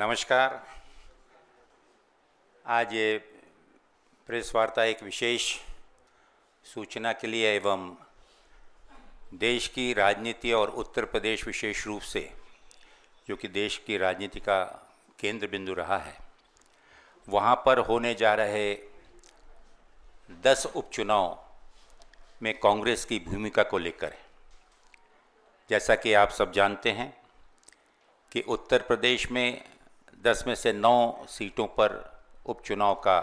नमस्कार। आज ये प्रेस वार्ता एक विशेष सूचना के लिए एवं देश की राजनीति और उत्तर प्रदेश विशेष रूप से जो कि देश की राजनीति का केंद्र बिंदु रहा है, वहाँ पर होने जा रहे 10 उपचुनाव में कांग्रेस की भूमिका को लेकर है। जैसा कि आप सब जानते हैं कि उत्तर प्रदेश में 10 में से 9 सीटों पर उपचुनाव का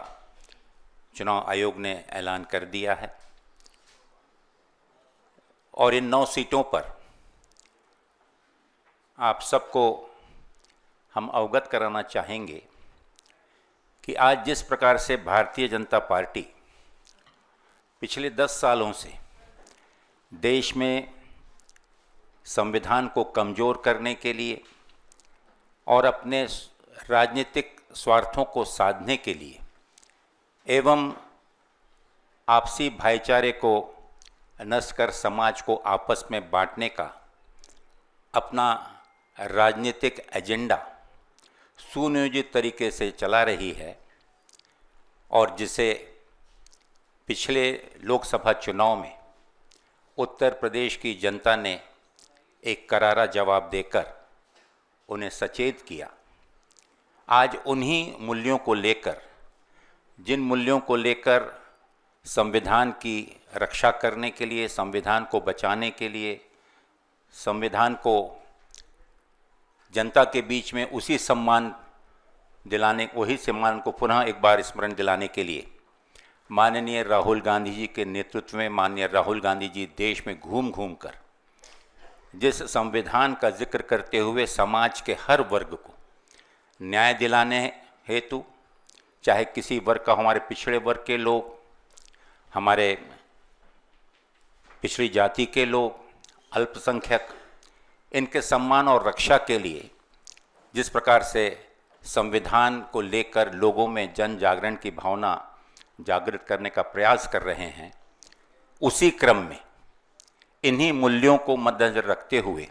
चुनाव आयोग ने ऐलान कर दिया है और इन 9 सीटों पर आप सबको हम अवगत कराना चाहेंगे कि आज जिस प्रकार से भारतीय जनता पार्टी पिछले 10 सालों से देश में संविधान को कमज़ोर करने के लिए और अपने राजनीतिक स्वार्थों को साधने के लिए एवं आपसी भाईचारे को नष्ट कर समाज को आपस में बांटने का अपना राजनीतिक एजेंडा सुनियोजित तरीके से चला रही है और जिसे पिछले लोकसभा चुनाव में उत्तर प्रदेश की जनता ने एक करारा जवाब देकर उन्हें सचेत किया। आज उन्हीं मूल्यों को लेकर, जिन मूल्यों को लेकर संविधान की रक्षा करने के लिए, संविधान को बचाने के लिए, संविधान को जनता के बीच में उसी सम्मान दिलाने, वही सम्मान को पुनः एक बार स्मरण दिलाने के लिए माननीय राहुल गांधी जी के नेतृत्व में माननीय राहुल गांधी जी देश में घूम घूम कर जिस संविधान का जिक्र करते हुए समाज के हर वर्ग को न्याय दिलाने हेतु, चाहे किसी वर्ग का, हमारे पिछड़े वर्ग के लोग, हमारे पिछड़ी जाति के लोग, अल्पसंख्यक, इनके सम्मान और रक्षा के लिए जिस प्रकार से संविधान को लेकर लोगों में जन जागरण की भावना जागृत करने का प्रयास कर रहे हैं, उसी क्रम में इन्हीं मूल्यों को मद्देनजर रखते हुए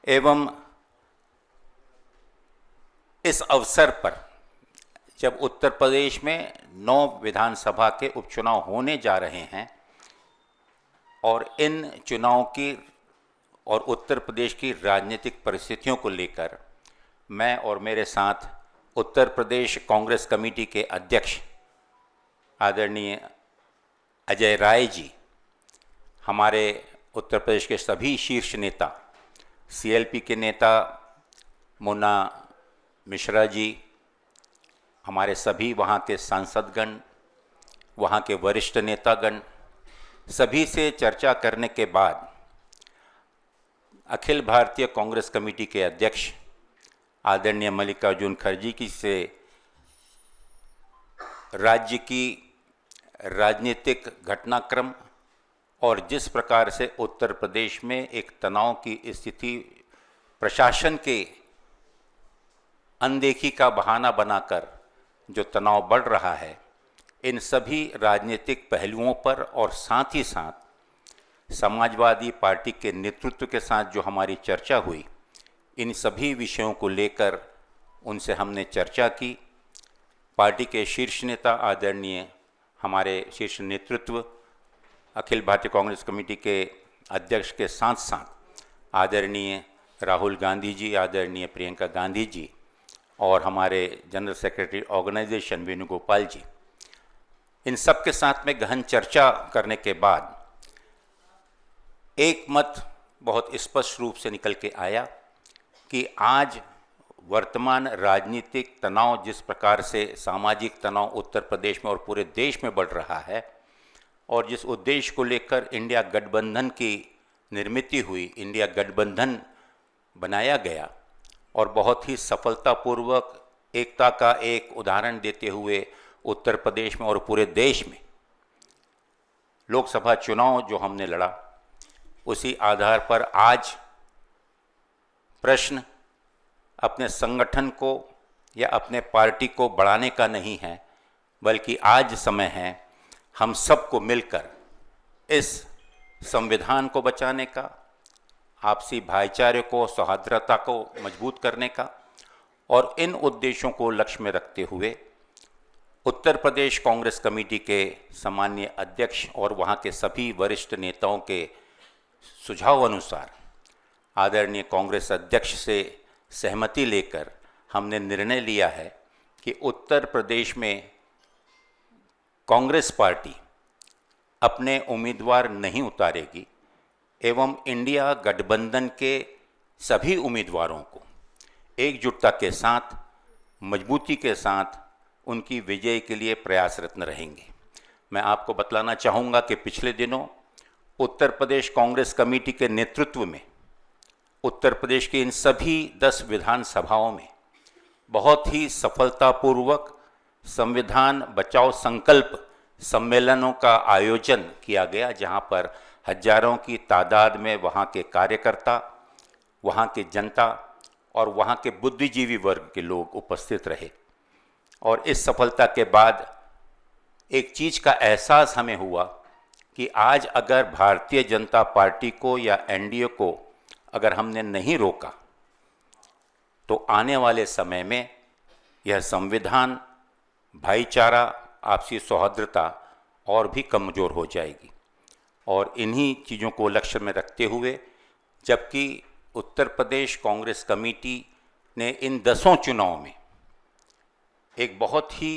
एवं इस अवसर पर जब उत्तर प्रदेश में 9 विधानसभा के उपचुनाव होने जा रहे हैं और इन चुनाव की और उत्तर प्रदेश की राजनीतिक परिस्थितियों को लेकर मैं और मेरे साथ उत्तर प्रदेश कांग्रेस कमेटी के अध्यक्ष आदरणीय अजय राय जी, हमारे उत्तर प्रदेश के सभी शीर्ष नेता, सीएलपी के नेता मुन्ना मिश्रा जी, हमारे सभी वहाँ के सांसदगण, वहाँ के वरिष्ठ नेतागण, सभी से चर्चा करने के बाद अखिल भारतीय कांग्रेस कमेटी के अध्यक्ष आदरणीय मल्लिकार्जुन खड़गे जी से राज्य की राजनीतिक घटनाक्रम और जिस प्रकार से उत्तर प्रदेश में एक तनाव की स्थिति प्रशासन के अनदेखी का बहाना बनाकर जो तनाव बढ़ रहा है, इन सभी राजनीतिक पहलुओं पर और साथ ही साथ समाजवादी पार्टी के नेतृत्व के साथ जो हमारी चर्चा हुई, इन सभी विषयों को लेकर उनसे हमने चर्चा की। पार्टी के शीर्ष नेता आदरणीय हमारे शीर्ष नेतृत्व अखिल भारतीय कांग्रेस कमेटी के अध्यक्ष के साथ साथ आदरणीय राहुल गांधी जी, आदरणीय प्रियंका गांधी जी और हमारे जनरल सेक्रेटरी ऑर्गेनाइजेशन वेणुगोपाल जी, इन सब के साथ में गहन चर्चा करने के बाद एक मत बहुत स्पष्ट रूप से निकल के आया कि आज वर्तमान राजनीतिक तनाव, जिस प्रकार से सामाजिक तनाव उत्तर प्रदेश में और पूरे देश में बढ़ रहा है और जिस उद्देश्य को लेकर इंडिया गठबंधन की निर्मित हुई, इंडिया गठबंधन बनाया गया और बहुत ही सफलतापूर्वक एकता का एक उदाहरण देते हुए उत्तर प्रदेश में और पूरे देश में लोकसभा चुनाव जो हमने लड़ा, उसी आधार पर आज प्रश्न अपने संगठन को या अपने पार्टी को बढ़ाने का नहीं है, बल्कि आज समय है हम सबको मिलकर इस संविधान को बचाने का, आपसी भाईचारे को, सौहार्दता को मजबूत करने का और इन उद्देश्यों को लक्ष्य में रखते हुए उत्तर प्रदेश कांग्रेस कमेटी के सम्माननीय अध्यक्ष और वहाँ के सभी वरिष्ठ नेताओं के सुझाव अनुसार आदरणीय कांग्रेस अध्यक्ष से सहमति लेकर हमने निर्णय लिया है कि उत्तर प्रदेश में कांग्रेस पार्टी अपने उम्मीदवार नहीं उतारेगी एवं इंडिया गठबंधन के सभी उम्मीदवारों को एकजुटता के साथ, मजबूती के साथ उनकी विजय के लिए प्रयासरत रहेंगे। मैं आपको बतलाना चाहूँगा कि पिछले दिनों उत्तर प्रदेश कांग्रेस कमेटी के नेतृत्व में उत्तर प्रदेश के इन सभी 10 विधानसभाओं में बहुत ही सफलतापूर्वक संविधान बचाओ संकल्प सम्मेलनों का आयोजन किया गया, जहां पर हजारों की तादाद में वहां के कार्यकर्ता, वहां की जनता और वहां के बुद्धिजीवी वर्ग के लोग उपस्थित रहे। और इस सफलता के बाद एक चीज़ का एहसास हमें हुआ कि आज अगर भारतीय जनता पार्टी को या एनडीए को अगर हमने नहीं रोका तो आने वाले समय में यह संविधान, भाईचारा, आपसी सौहार्दता और भी कमज़ोर हो जाएगी। और इन्हीं चीज़ों को लक्ष्य में रखते हुए, जबकि उत्तर प्रदेश कांग्रेस कमेटी ने इन 10 चुनाव में एक बहुत ही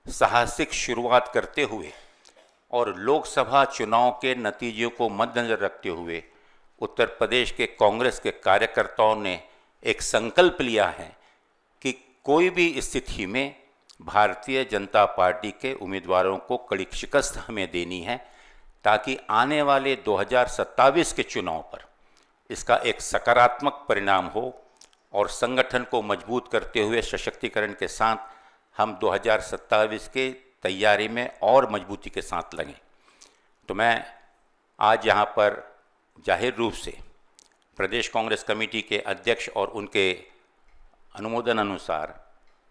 साहसिक शुरुआत करते हुए और लोकसभा चुनाव के नतीजों को मद्देनजर रखते हुए उत्तर प्रदेश के कांग्रेस के कार्यकर्ताओं ने एक संकल्प लिया है कि कोई भी स्थिति में भारतीय जनता पार्टी के उम्मीदवारों को कड़ी शिकस्त हमें देनी है, ताकि आने वाले 2027 के चुनाव पर इसका एक सकारात्मक परिणाम हो और संगठन को मजबूत करते हुए सशक्तिकरण के साथ हम 2027 के तैयारी में और मजबूती के साथ लगें। तो मैं आज यहाँ पर जाहिर रूप से प्रदेश कांग्रेस कमेटी के अध्यक्ष और उनके अनुमोदन अनुसार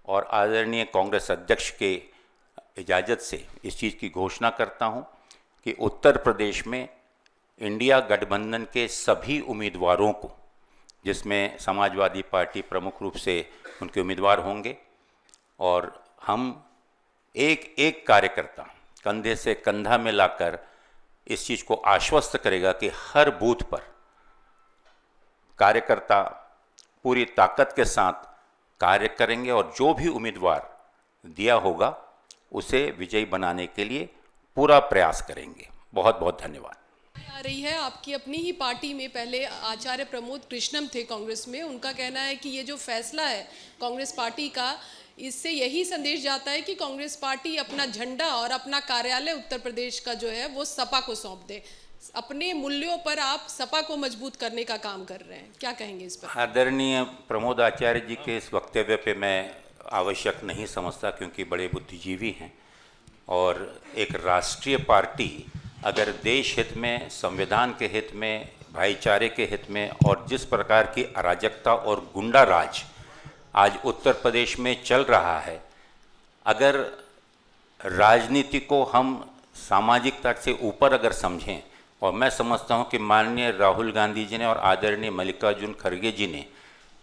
और आदरणीय कांग्रेस अध्यक्ष के इजाज़त से इस चीज़ की घोषणा करता हूं कि उत्तर प्रदेश में इंडिया गठबंधन के सभी उम्मीदवारों को, जिसमें समाजवादी पार्टी प्रमुख रूप से उनके उम्मीदवार होंगे, और हम एक एक कार्यकर्ता कंधे से कंधा मिलाकर इस चीज़ को आश्वस्त करेगा कि हर बूथ पर कार्यकर्ता पूरी ताकत के साथ कार्य करेंगे और जो भी उम्मीदवार दिया होगा उसे विजयी बनाने के लिए पूरा प्रयास करेंगे। बहुत बहुत धन्यवाद। आ रही है आपकी अपनी ही पार्टी में पहले आचार्य प्रमोद कृष्णम थे कांग्रेस में, उनका कहना है कि ये जो फैसला है कांग्रेस पार्टी का, इससे यही संदेश जाता है कि कांग्रेस पार्टी अपना झंडा और अपना कार्यालय उत्तर प्रदेश का जो है वो सपा को सौंप दे। अपने मूल्यों पर आप सपा को मजबूत करने का काम कर रहे हैं, क्या कहेंगे इस पर? आदरणीय प्रमोद आचार्य जी के इस वक्तव्य पे मैं आवश्यक नहीं समझता, क्योंकि बड़े बुद्धिजीवी हैं और एक राष्ट्रीय पार्टी अगर देश हित में, संविधान के हित में, भाईचारे के हित में, और जिस प्रकार की अराजकता और गुंडा राज आज उत्तर प्रदेश में चल रहा है, अगर राजनीति को हम सामाजिकता से ऊपर अगर समझें, और मैं समझता हूं कि माननीय राहुल गांधी जी ने और आदरणीय मल्लिकार्जुन खड़गे जी ने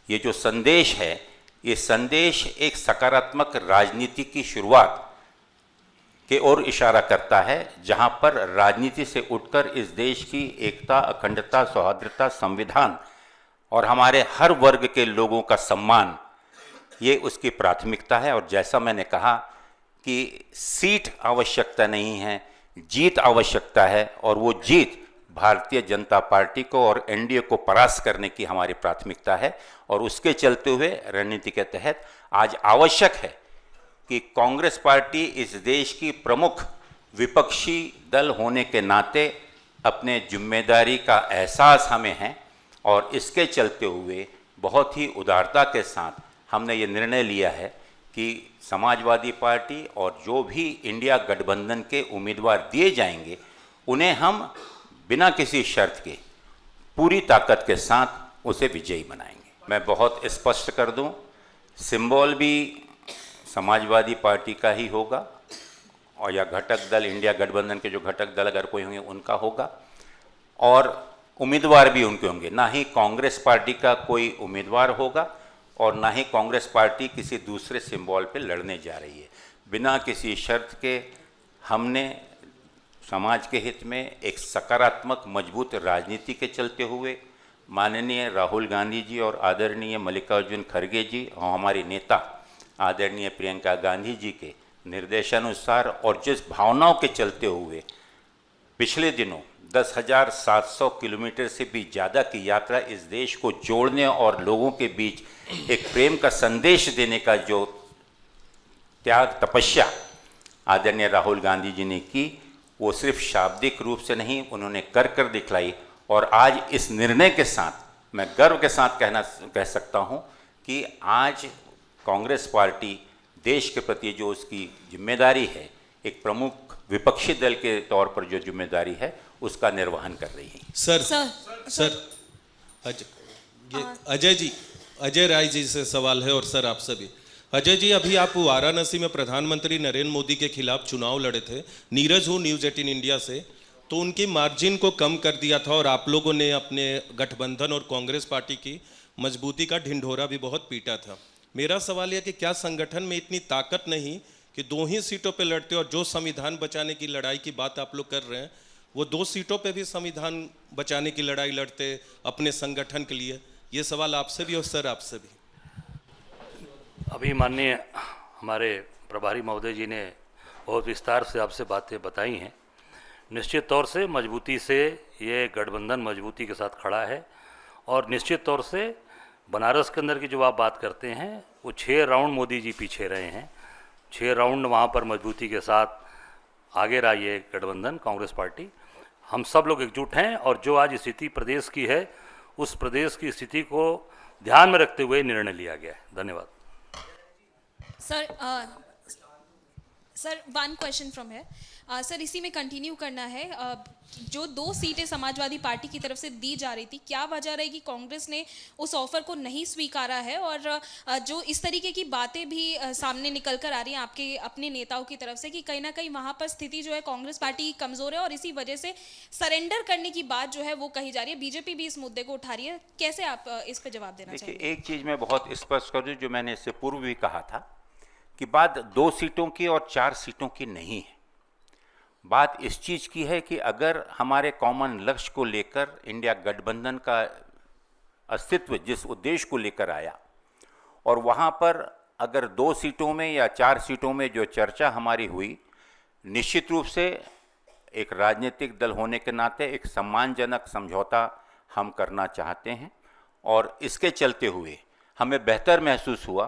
ये जो संदेश है, ये संदेश एक सकारात्मक राजनीति की शुरुआत के ओर इशारा करता है, जहां पर राजनीति से उठकर इस देश की एकता, अखंडता, सौहार्दता, संविधान और हमारे हर वर्ग के लोगों का सम्मान, ये उसकी प्राथमिकता है। और जैसा मैंने कहा कि सीट आवश्यकता नहीं है, जीत आवश्यकता है, और वो जीत भारतीय जनता पार्टी को और एनडीए को परास्त करने की हमारी प्राथमिकता है। और उसके चलते हुए रणनीति के तहत आज आवश्यक है कि कांग्रेस पार्टी इस देश की प्रमुख विपक्षी दल होने के नाते अपने जिम्मेदारी का एहसास हमें है, और इसके चलते हुए बहुत ही उदारता के साथ हमने ये निर्णय लिया है कि समाजवादी पार्टी और जो भी इंडिया गठबंधन के उम्मीदवार दिए जाएंगे, उन्हें हम बिना किसी शर्त के पूरी ताकत के साथ उसे विजयी बनाएंगे। मैं बहुत स्पष्ट कर दूं, सिंबल भी समाजवादी पार्टी का ही होगा, और या घटक दल, इंडिया गठबंधन के जो घटक दल अगर कोई होंगे उनका होगा, और उम्मीदवार भी उनके होंगे। ना ही कांग्रेस पार्टी का कोई उम्मीदवार होगा और ना ही कांग्रेस पार्टी किसी दूसरे सिंबल पे लड़ने जा रही है। बिना किसी शर्त के हमने समाज के हित में एक सकारात्मक मजबूत राजनीति के चलते हुए माननीय राहुल गांधी जी और आदरणीय मल्लिकार्जुन खड़गे जी और हमारी नेता आदरणीय प्रियंका गांधी जी के निर्देशानुसार और जिस भावनाओं के चलते हुए पिछले दिनों 10,700 किलोमीटर से भी ज़्यादा की यात्रा इस देश को जोड़ने और लोगों के बीच एक प्रेम का संदेश देने का जो त्याग तपस्या आदरणीय राहुल गांधी जी ने की, वो सिर्फ शाब्दिक रूप से नहीं, उन्होंने कर दिखलाई। और आज इस निर्णय के साथ मैं गर्व के साथ कह सकता हूं कि आज कांग्रेस पार्टी देश के प्रति जो उसकी जिम्मेदारी है, एक प्रमुख विपक्षी दल के तौर पर जो जिम्मेदारी है, उसका निर्वहन कर रही है। सर अजय जी, अजय राय जी से सवाल है और सर आपसे भी। अजय जी, अभी आप वाराणसी में प्रधानमंत्री नरेंद्र मोदी के खिलाफ चुनाव लड़े थे। नीरज हूँ न्यूज़ 18 इंडिया से। तो उनकी मार्जिन को कम कर दिया था और आप लोगों ने अपने गठबंधन और कांग्रेस पार्टी की मजबूती का ढिंढोरा भी बहुत पीटा था। मेरा सवाल यह कि क्या संगठन में इतनी ताकत नहीं कि 2 ही सीटों पे लड़ते, और जो संविधान बचाने की लड़ाई की बात आप लोग कर रहे हैं, वो 2 सीटों पे भी संविधान बचाने की लड़ाई लड़ते अपने संगठन के लिए? ये सवाल आपसे भी और सर आपसे भी। अभी माननीय हमारे प्रभारी महोदय जी ने बहुत विस्तार से आपसे बातें बताई हैं। निश्चित तौर से मजबूती से ये गठबंधन मजबूती के साथ खड़ा है, और निश्चित तौर से बनारस के अंदर की जो आप बात करते हैं, वो 6 राउंड मोदी जी पीछे रहे हैं। 6 राउंड वहाँ पर मजबूती के साथ आगे रहा ये गठबंधन कांग्रेस पार्टी। हम सब लोग एकजुट हैं, और जो आज स्थिति प्रदेश की है, उस प्रदेश की स्थिति को ध्यान में रखते हुए निर्णय लिया गया है। धन्यवाद। सर वन क्वेश्चन फ्रॉम है सर, इसी में कंटिन्यू करना है। जो 2 सीटें समाजवादी पार्टी की तरफ से दी जा रही थी, क्या वजह रहेगी कांग्रेस ने उस ऑफर को नहीं स्वीकारा है? और जो इस तरीके की बातें भी सामने निकल कर आ रही हैं आपके अपने नेताओं की तरफ से कि कहीं ना कहीं वहाँ पर स्थिति जो है कांग्रेस पार्टी कमज़ोर है और इसी वजह से सरेंडर करने की बात जो है वो कही जा रही है। बीजेपी भी इस मुद्दे को उठा रही है, कैसे आप इस पर जवाब देना चाहेंगे? देखिए, एक चीज़ मैं बहुत स्पष्ट कर दूं, जो मैंने इससे पूर्व भी कहा था कि बात 2 सीटों की और 4 सीटों की नहीं है। बात इस चीज़ की है कि अगर हमारे कॉमन लक्ष्य को लेकर इंडिया गठबंधन का अस्तित्व जिस उद्देश्य को लेकर आया, और वहाँ पर अगर 2 सीटों में या 4 सीटों में जो चर्चा हमारी हुई, निश्चित रूप से एक राजनीतिक दल होने के नाते एक सम्मानजनक समझौता हम करना चाहते हैं, और इसके चलते हुए हमें बेहतर महसूस हुआ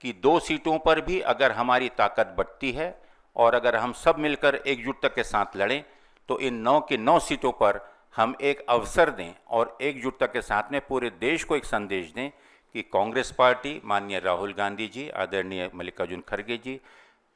कि 2 सीटों पर भी अगर हमारी ताकत बढ़ती है और अगर हम सब मिलकर एकजुटता के साथ लड़ें, तो इन 9 की 9 सीटों पर हम एक अवसर दें और एकजुटता के साथ में पूरे देश को एक संदेश दें कि कांग्रेस पार्टी, माननीय राहुल गांधी जी, आदरणीय मल्लिकार्जुन खड़गे जी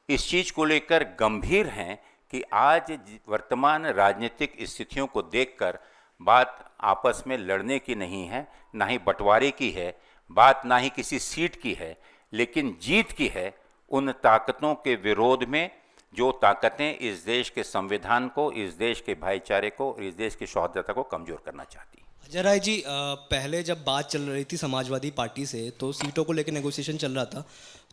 इस चीज़ को लेकर गंभीर हैं कि आज वर्तमान राजनीतिक स्थितियों को देखकर बात आपस में लड़ने की नहीं है, ना ही बंटवारे की है, बात ना ही किसी सीट की है, लेकिन जीत की है उन ताकतों के विरोध में जो ताकतें इस देश के संविधान को, इस देश के भाईचारे को, इस देश की सौहार्दता को कमजोर करना चाहती। अजय राय जी, पहले जब बात चल रही थी समाजवादी पार्टी से, तो सीटों को लेकर नेगोशिएशन चल रहा था,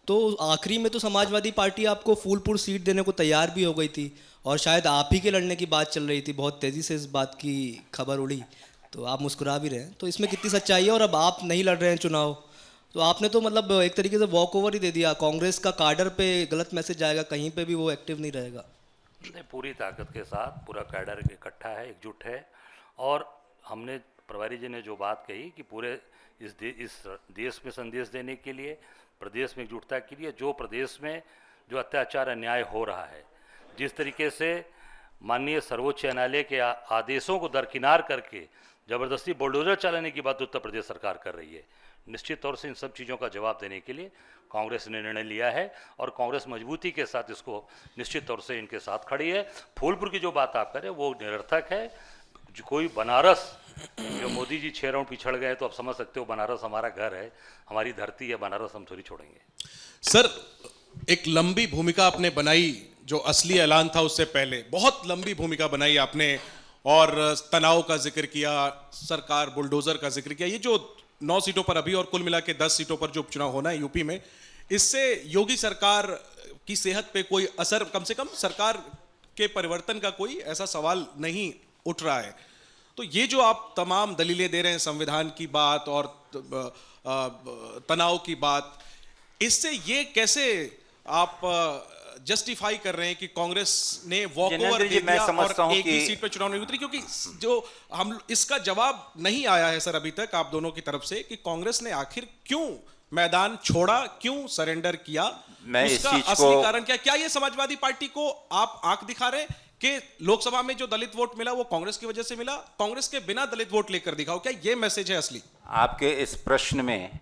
तो आखिरी में तो समाजवादी पार्टी आपको फूलपुर सीट देने को तैयार भी हो गई थी, और शायद आप ही के लड़ने की बात चल रही थी। बहुत तेज़ी से इस बात की खबर उड़ी, तो आप मुस्कुरा भी रहे हैं, तो इसमें कितनी सच्चाई है? और अब आप नहीं लड़ रहे हैं चुनाव, तो आपने तो मतलब एक तरीके से वॉक ओवर ही दे दिया। कांग्रेस का कैडर पे गलत मैसेज जाएगा, कहीं पे भी वो एक्टिव नहीं रहेगा। नहीं, पूरी ताकत के साथ पूरा कैडर इकट्ठा है, एकजुट है, और हमने प्रभारी जी ने जो बात कही कि पूरे इस देश में संदेश देने के लिए, प्रदेश में एकजुटता के लिए, जो प्रदेश में जो अत्याचार अन्याय हो रहा है, जिस तरीके से माननीय सर्वोच्च न्यायालय के आदेशों को दरकिनार करके ज़बरदस्ती बुलडोजर चलाने की बात उत्तर प्रदेश सरकार कर रही है, निश्चित तौर से इन सब चीज़ों का जवाब देने के लिए कांग्रेस ने निर्णय लिया है, और कांग्रेस मजबूती के साथ इसको निश्चित तौर से इनके साथ खड़ी है। फूलपुर की जो बात आप करें वो निरर्थक है। जो कोई बनारस, जो मोदी जी 6 राउंड पिछड़ गए, तो आप समझ सकते हो बनारस हमारा घर है, हमारी धरती है, बनारस हम थोड़ी छोड़ेंगे। सर, एक लंबी भूमिका आपने बनाई, जो असली ऐलान था उससे पहले बहुत लंबी भूमिका बनाई आपने, और तनाव का जिक्र किया, सरकार बुलडोजर का जिक्र किया। ये जो 9 सीटों पर अभी और कुल मिला के 10 सीटों पर जो उपचुनाव होना है यूपी में, इससे योगी सरकार की सेहत पे कोई असर, कम से कम सरकार के परिवर्तन का कोई ऐसा सवाल नहीं उठ रहा है। तो ये जो आप तमाम दलीलें दे रहे हैं, संविधान की बात और तनाव की बात, इससे ये कैसे आप जस्टिफाई कर रहे हैं कि कांग्रेस ने वॉक ओवर दे दिया और एक भी सीट पर चुनाव नहीं उतरी? क्योंकि जो हम इसका जवाब नहीं आया है सर अभी तक आप दोनों की तरफ से कि कांग्रेस ने आखिर क्यों मैदान छोड़ा, क्यों सरेंडर किया, उसका असली कारण क्या? क्या ये समाजवादी पार्टी को आप आंख दिखा रहे हैं कि लोकसभा में जो दलित वोट मिला वो कांग्रेस की वजह से मिला, कांग्रेस के बिना दलित वोट लेकर दिखाओ? क्या ये मैसेज है असली? आपके इस प्रश्न में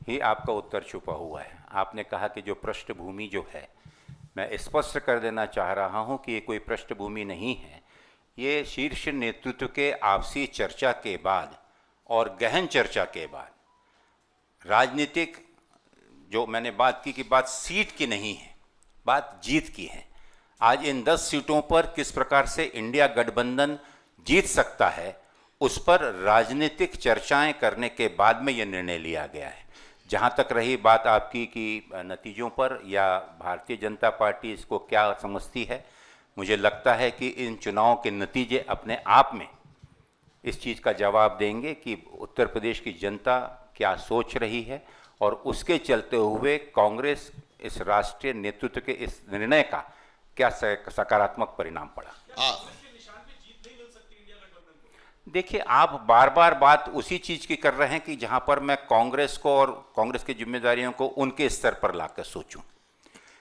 ही आपका उत्तर छुपा हुआ है। आपने कहा कि जो पृष्ठभूमि जो है, मैं स्पष्ट कर देना चाह रहा हूं कि ये कोई पृष्ठभूमि नहीं है। ये शीर्ष नेतृत्व के आपसी चर्चा के बाद और गहन चर्चा के बाद, राजनीतिक जो मैंने बात की कि बात सीट की नहीं है, बात जीत की है। आज इन 10 सीटों पर किस प्रकार से इंडिया गठबंधन जीत सकता है, उस पर राजनीतिक चर्चाएं करने के बाद में यह निर्णय लिया गया है। जहाँ तक रही बात आपकी कि नतीजों पर या भारतीय जनता पार्टी इसको क्या समझती है, मुझे लगता है कि इन चुनावों के नतीजे अपने आप में इस चीज़ का जवाब देंगे कि उत्तर प्रदेश की जनता क्या सोच रही है और उसके चलते हुए कांग्रेस इस राष्ट्रीय नेतृत्व के इस निर्णय का क्या सकारात्मक परिणाम पड़ा। देखिए, आप बार बार बात उसी चीज़ की कर रहे हैं कि जहां पर मैं कांग्रेस को और कांग्रेस की जिम्मेदारियों को उनके स्तर पर लाकर सोचूं।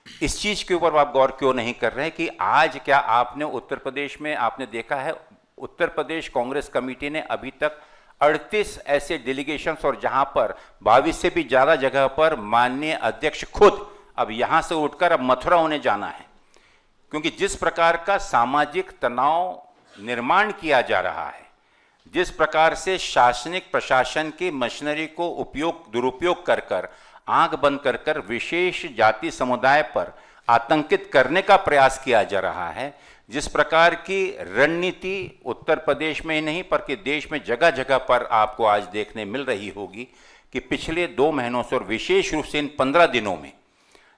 इस चीज़ के ऊपर आप गौर क्यों नहीं कर रहे हैं कि आज क्या आपने उत्तर प्रदेश में आपने देखा है, उत्तर प्रदेश कांग्रेस कमेटी ने अभी तक 38 ऐसे डेलीगेशंस और जहां पर 22 से भी ज़्यादा जगह पर माननीय अध्यक्ष खुद अब यहां से उठकर अब मथुरा होने जाना है, क्योंकि जिस प्रकार का सामाजिक तनाव निर्माण किया जा रहा है, जिस प्रकार से शासनिक प्रशासन की मशीनरी को दुरुपयोग कर कर आंख बंद कर कर विशेष जाति समुदाय पर आतंकित करने का प्रयास किया जा रहा है, जिस प्रकार की रणनीति उत्तर प्रदेश में ही नहीं बल्कि देश में जगह जगह पर आपको आज देखने मिल रही होगी कि पिछले 2 महीनों से और विशेष रूप से इन 15 दिनों में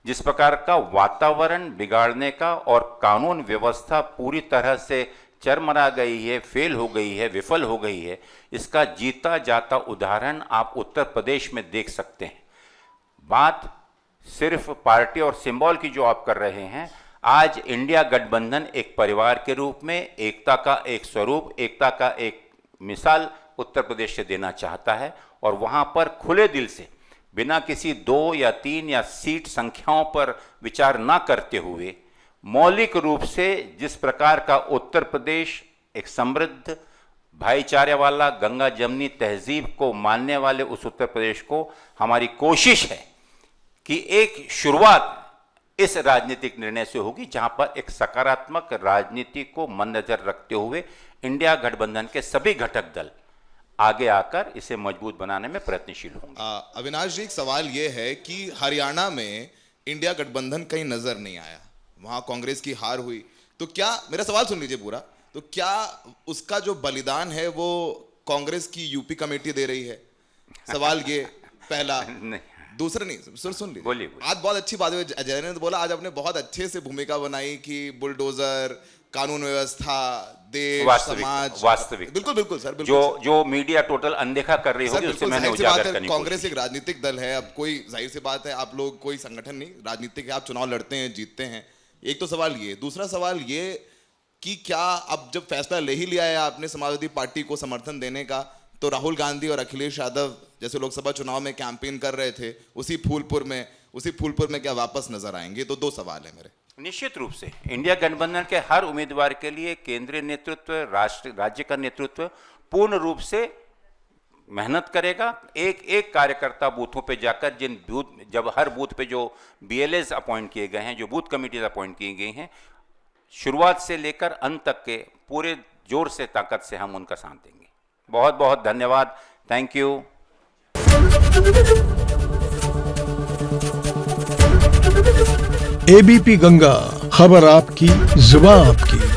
जिस प्रकार का वातावरण बिगाड़ने का और कानून व्यवस्था पूरी तरह से चरमरा गई है, फेल हो गई है, विफल हो गई है, इसका जीता जाता उदाहरण आप उत्तर प्रदेश में देख सकते हैं। बात सिर्फ पार्टी और सिंबल की जो आप कर रहे हैं, आज इंडिया गठबंधन एक परिवार के रूप में एकता का एक स्वरूप, एकता का एक मिसाल उत्तर प्रदेश से देना चाहता है और वहां पर खुले दिल से बिना किसी 2 या 3 या सीट संख्याओं पर विचार ना करते हुए मौलिक रूप से जिस प्रकार का उत्तर प्रदेश एक समृद्ध भाईचारे वाला गंगा जमनी तहजीब को मानने वाले उस उत्तर प्रदेश को हमारी कोशिश है कि एक शुरुआत इस राजनीतिक निर्णय से होगी जहां पर एक सकारात्मक राजनीति को मद्देनजर रखते हुए इंडिया गठबंधन के सभी घटक दल आगे आकर इसे मजबूत बनाने में प्रयत्नशील होंगे। अविनाश जी, एक सवाल यह है कि हरियाणा में इंडिया गठबंधन कहीं नजर नहीं आया, वहां कांग्रेस की हार हुई, तो क्या, मेरा सवाल सुन लीजिए पूरा, तो क्या उसका जो बलिदान है वो कांग्रेस की यूपी कमेटी दे रही है? सवाल ये पहला। दूसरा नहीं, सुन लीजिए, बोलिए। आज बहुत अच्छी बात है, अजय ने तो बोला, आज आपने बहुत अच्छे से भूमिका बनाई कि बुलडोजर, कानून व्यवस्था, देश, समाज, वास्तविक, बिल्कुल बिल्कुल सर, बिल्कुल जो मीडिया टोटल अनदेखा कर रही होगी उससे मैंने उजागर करनी। कांग्रेस एक राजनीतिक दल है, अब कोई जाहिर सी बात है, आप लोग कोई संगठन नहीं, राजनीतिक है, आप चुनाव लड़ते हैं, जीतते हैं। एक तो सवाल ये, दूसरा सवाल ये कि क्या अब जब फैसला ले ही लिया है आपने समाजवादी पार्टी को समर्थन देने का, तो राहुल गांधी और अखिलेश यादव जैसे लोकसभा चुनाव में कैंपेन कर रहे थे उसी फूलपुर में क्या वापस नजर आएंगे? तो 2 सवाल है मेरे। निश्चित रूप से इंडिया गठबंधन के हर उम्मीदवार के लिए केंद्रीय नेतृत्व, राज्य का नेतृत्व पूर्ण रूप से मेहनत करेगा। एक कार्यकर्ता बूथों पे जाकर जब हर बूथ पे जो BLAs अपॉइंट किए गए हैं, जो बूथ कमिटीज अपॉइंट की गई हैं, शुरुआत से लेकर अंत तक के पूरे जोर से ताकत से हम उनका साथ देंगे। बहुत बहुत धन्यवाद, थैंक यू। ABP गंगा, खबर आपकी, जुबान आपकी।